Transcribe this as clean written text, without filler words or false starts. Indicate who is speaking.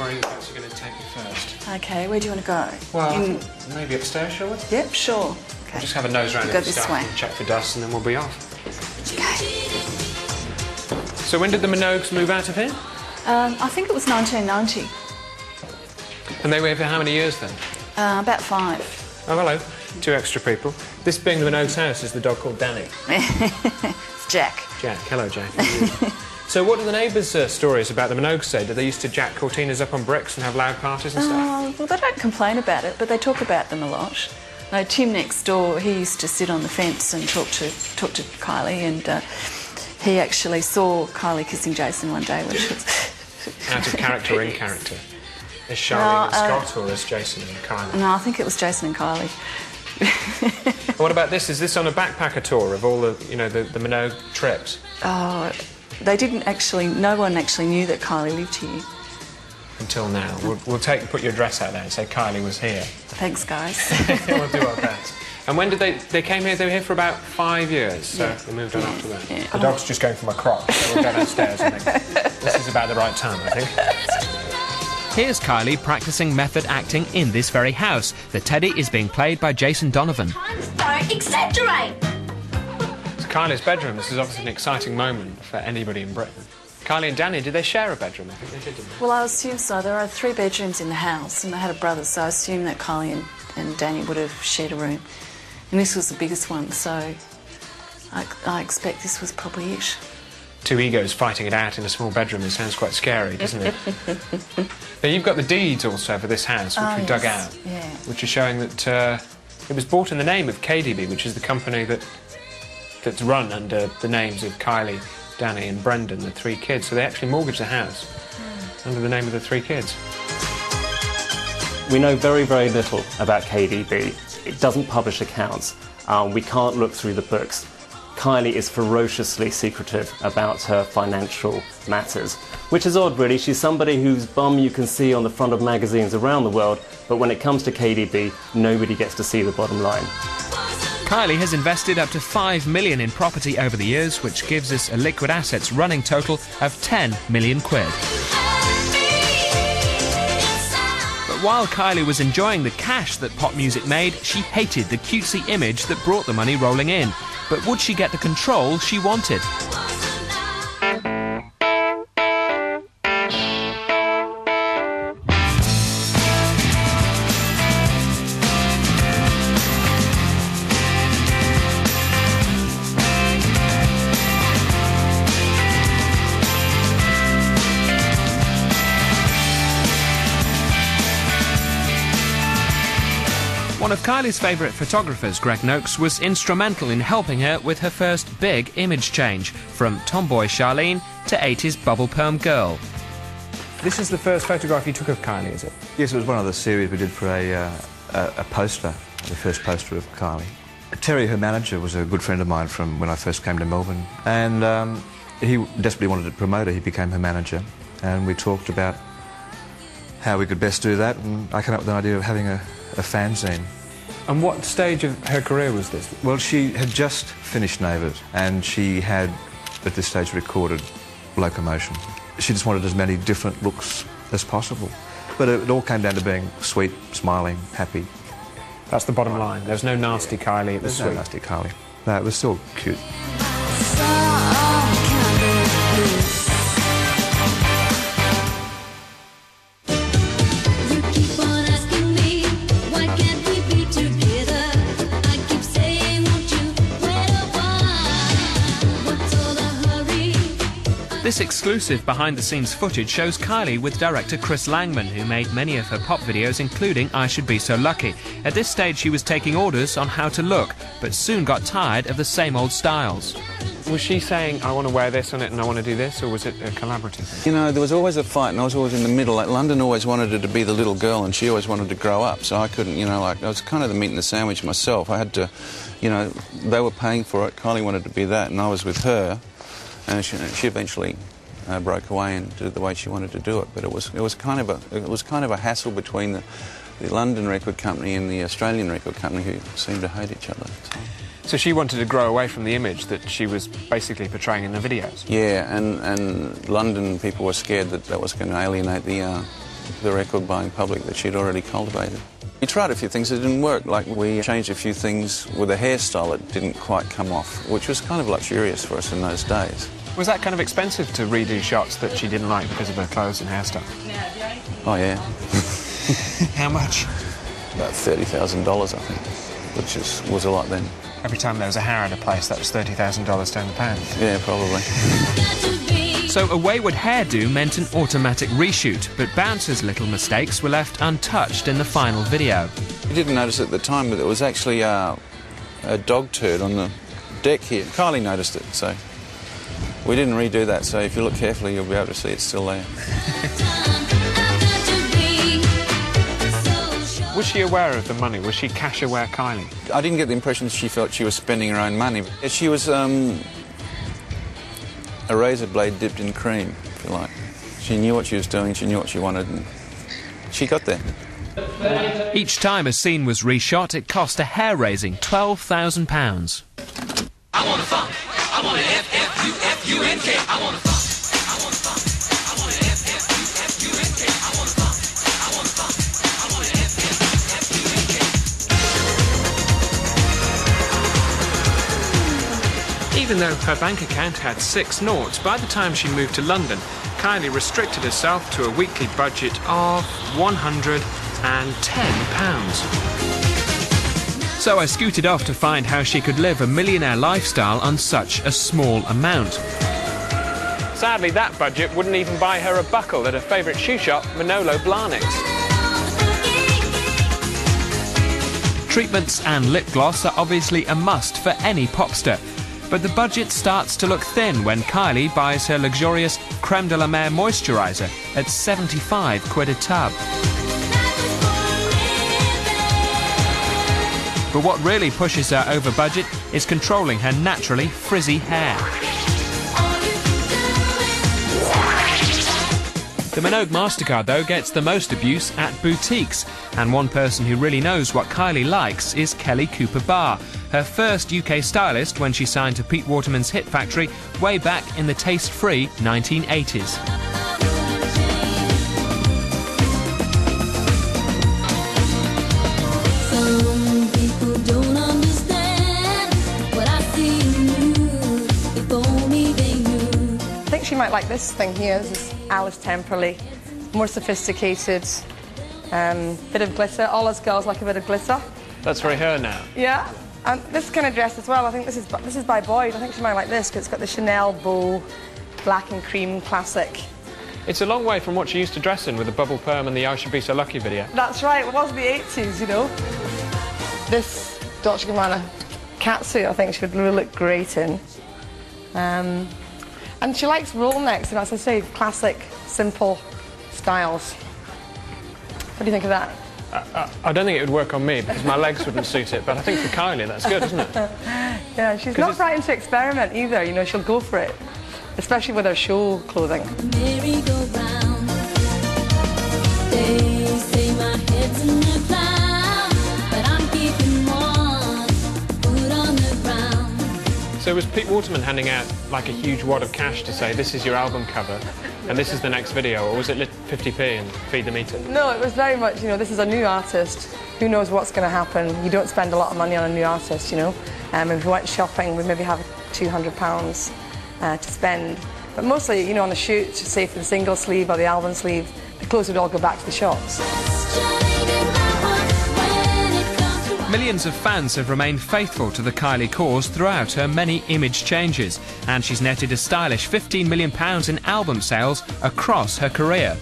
Speaker 1: Where are you actually going to take me first?
Speaker 2: Okay, where do you want to go?
Speaker 1: Well, maybe upstairs, shall we?
Speaker 2: Yep, sure. Okay.
Speaker 1: We'll just have a nose round
Speaker 2: Go
Speaker 1: the
Speaker 2: this
Speaker 1: stuff
Speaker 2: way.
Speaker 1: and check for dust, and then we'll be off.
Speaker 2: Okay.
Speaker 1: So when did the Minogues move out of here?
Speaker 2: I think it was 1990.
Speaker 1: And they were here for how many years then?
Speaker 2: About 5.
Speaker 1: Oh, hello. 2 extra people. This being the Minogues' house is the dog called Danny.
Speaker 2: It's Jack.
Speaker 1: Jack. Hello, Jack. So what do the neighbours' stories about the Minogues say? Do they used to jack cortinas up on bricks and have loud parties and stuff?
Speaker 2: Well, they don't complain about it, but they talk about them a lot. Tim next door, he used to sit on the fence and talk to Kylie, and he actually saw Kylie kissing Jason one day, which was...
Speaker 1: Out of character or in character? Is Charlene and Scott, or is Jason and Kylie?
Speaker 2: No, I think it was Jason and Kylie.
Speaker 1: What about this? Is this on a backpacker tour of all the, you know, the Minogue trips?
Speaker 2: Oh, they didn't actually... No one actually knew that Kylie lived here.
Speaker 1: Until now. We'll put your address out there and say Kylie was here.
Speaker 2: Thanks, guys.
Speaker 1: We'll do our best. And when did they came here? They were here for about 5 years, so they moved on after that.
Speaker 2: Yeah.
Speaker 1: The dog's just going for my crotch, so we'll go downstairs, I think. This is about the right time, I think.
Speaker 3: Here's Kylie practicing method acting in this very house. The teddy is being played by Jason Donovan.
Speaker 4: Don't exaggerate!
Speaker 1: It's Kylie's bedroom. This is obviously an exciting moment for anybody in Britain. Kylie and Danny, did they share a bedroom? I think they did, didn't they?
Speaker 2: Well, I assume so. There are 3 bedrooms in the house, and they had a brother, so I assume that Kylie and Danny would have shared a room. And this was the biggest one, so I expect this was probably it.
Speaker 1: 2 egos fighting it out in a small bedroom. It sounds quite scary, doesn't it? Now, you've got the deeds also for this house, which we dug out, which is showing that it was bought in the name of KDB, which is the company that's run under the names of Kylie, Danny and Brendan, the 3 kids. So they actually mortgaged the house under the name of the 3 kids.
Speaker 5: We know very, very little about KDB. It doesn't publish accounts. We can't look through the books. Kylie is ferociously secretive about her financial matters, which is odd, really. She's somebody whose bum you can see on the front of magazines around the world, but when it comes to KDB, nobody gets to see the bottom line.
Speaker 3: Kylie has invested up to £5 million in property over the years, which gives us a liquid assets running total of £10 million. But while Kylie was enjoying the cash that pop music made, she hated the cutesy image that brought the money rolling in. But would she get the control she wanted? One of Kylie's favourite photographers, Greg Noakes, was instrumental in helping her with her first big image change, from tomboy Charlene to 80s bubble perm girl.
Speaker 1: This is the first photograph you took of Kylie, is it?
Speaker 6: Yes, it was one of the series we did for a poster, the first poster of Kylie. Terry, her manager, was a good friend of mine from when I first came to Melbourne, and he desperately wanted to promote her. He became her manager, and we talked about how we could best do that, and I came up with an idea of having a fanzine.
Speaker 1: And what stage of her career was this?
Speaker 6: Well, she had just finished Neighbours, and she had, at this stage, recorded Locomotion. She just wanted as many different looks as possible. But it all came down to being sweet, smiling, happy.
Speaker 1: That's the bottom line. There's no nasty Kylie, it was sweet.
Speaker 6: No nasty Kylie. No, it was still cute.
Speaker 3: This exclusive behind-the-scenes footage shows Kylie with director Chris Langman, who made many of her pop videos, including I Should Be So Lucky. At this stage, she was taking orders on how to look, but soon got tired of the same old styles.
Speaker 1: Was she saying, I want to wear this on it and I want to do this, or was it a collaborative thing?
Speaker 7: You know, there was always a fight, and I was always in the middle. Like, London always wanted her to be the little girl, and she always wanted to grow up, so I couldn't, you know, like, I was kind of the meat and the sandwich myself. I had to, you know, they were paying for it. Kylie wanted to be that, and I was with her, and she eventually broke away and did it the way she wanted to do it. But it was kind of a hassle between the London record company and the Australian record company, who seemed to hate each other.
Speaker 1: So she wanted to grow away from the image that she was basically portraying in the videos?
Speaker 7: Yeah, and London people were scared that that was going to alienate the the record-buying public that she'd already cultivated. We tried a few things that didn't work, like we changed a few things with a hairstyle that didn't quite come off, which was kind of luxurious for us in those days.
Speaker 1: Was that kind of expensive to redo shots that she didn't like because of her clothes and hairstyle?
Speaker 7: Oh, yeah.
Speaker 1: How much?
Speaker 7: About $30,000, I think, which was a lot then.
Speaker 1: Every time there was a hair in a place, that was $30,000 down the pound.
Speaker 7: Yeah, probably.
Speaker 3: So a wayward hairdo meant an automatic reshoot, but Bouncer's little mistakes were left untouched in the final video.
Speaker 7: We didn't notice at the time, but there was actually a dog turd on the deck here. Kylie noticed it, so we didn't redo that, so if you look carefully, you'll be able to see it's still there.
Speaker 1: Was she aware of the money? Was she cash-aware Kylie?
Speaker 7: I didn't get the impression she felt she was spending her own money. She was a razor blade dipped in cream, if you like. She knew what she was doing, she knew what she wanted, and she got there.
Speaker 3: Each time a scene was reshot, it cost a hair-raising £12,000.
Speaker 8: I want to funk. I want to F-F-U-F-U-N-K. I want to funk. I want to funk. I want to F-F-U-F-U-N-K. I want to funk. I want to funk. I want to F-F-U-F-U-N-K.
Speaker 1: Even though her bank account had 6 noughts, by the time she moved to London, Kylie restricted herself to a weekly budget of £110.
Speaker 3: So I scooted off to find how she could live a millionaire lifestyle on such a small amount.
Speaker 1: Sadly, that budget wouldn't even buy her a buckle at her favourite shoe shop, Manolo Blahnik's.
Speaker 3: Treatments and lip gloss are obviously a must for any popster. But the budget starts to look thin when Kylie buys her luxurious Creme de la Mer moisturiser at 75 quid a tub. But what really pushes her over budget is controlling her naturally frizzy hair. The Minogue MasterCard, though, gets the most abuse at boutiques, and one person who really knows what Kylie likes is Kelly Cooper Barr, her first UK stylist when she signed to Pete Waterman's Hit Factory way back in the taste-free 1980s.
Speaker 9: She might like this thing here. This is Alice Temperley, more sophisticated, bit of glitter. All us girls like a bit of glitter.
Speaker 1: That's very her now.
Speaker 9: Yeah, and this kind of dress as well. I think this is by Boyd. I think she might like this because it's got the Chanel bow, black and cream classic.
Speaker 1: It's a long way from what she used to dress in with the bubble perm and the I Should Be So Lucky video.
Speaker 9: That's right. It was the 80s, you know. This Dolce & Gabbana catsuit, I think she would really look great in. And she likes roll necks, and as I say, classic, simple styles. What do you think of that?
Speaker 1: I don't think it would work on me because my legs wouldn't suit it, but I think for Kylie that's good, isn't it?
Speaker 9: Yeah, she's not frightened to experiment either, you know, she'll go for it, especially with her show clothing.
Speaker 10: They say my head's in the cloud, but I'm keeping on, foot on the ground.
Speaker 1: So was Pete Waterman handing out like a huge wad of cash to say this is your album cover and this is the next video, or was it 50p and feed the meter?
Speaker 9: No, it was very much, you know, this is a new artist. Who knows what's going to happen? You don't spend a lot of money on a new artist, you know. If we went shopping, we'd maybe have £200 to spend. But mostly, you know, on a shoot, say for the single sleeve or the album sleeve, the clothes would all go back to the shops.
Speaker 3: Millions of fans have remained faithful to the Kylie cause throughout her many image changes, and she's netted a stylish £15 million in album sales across her career.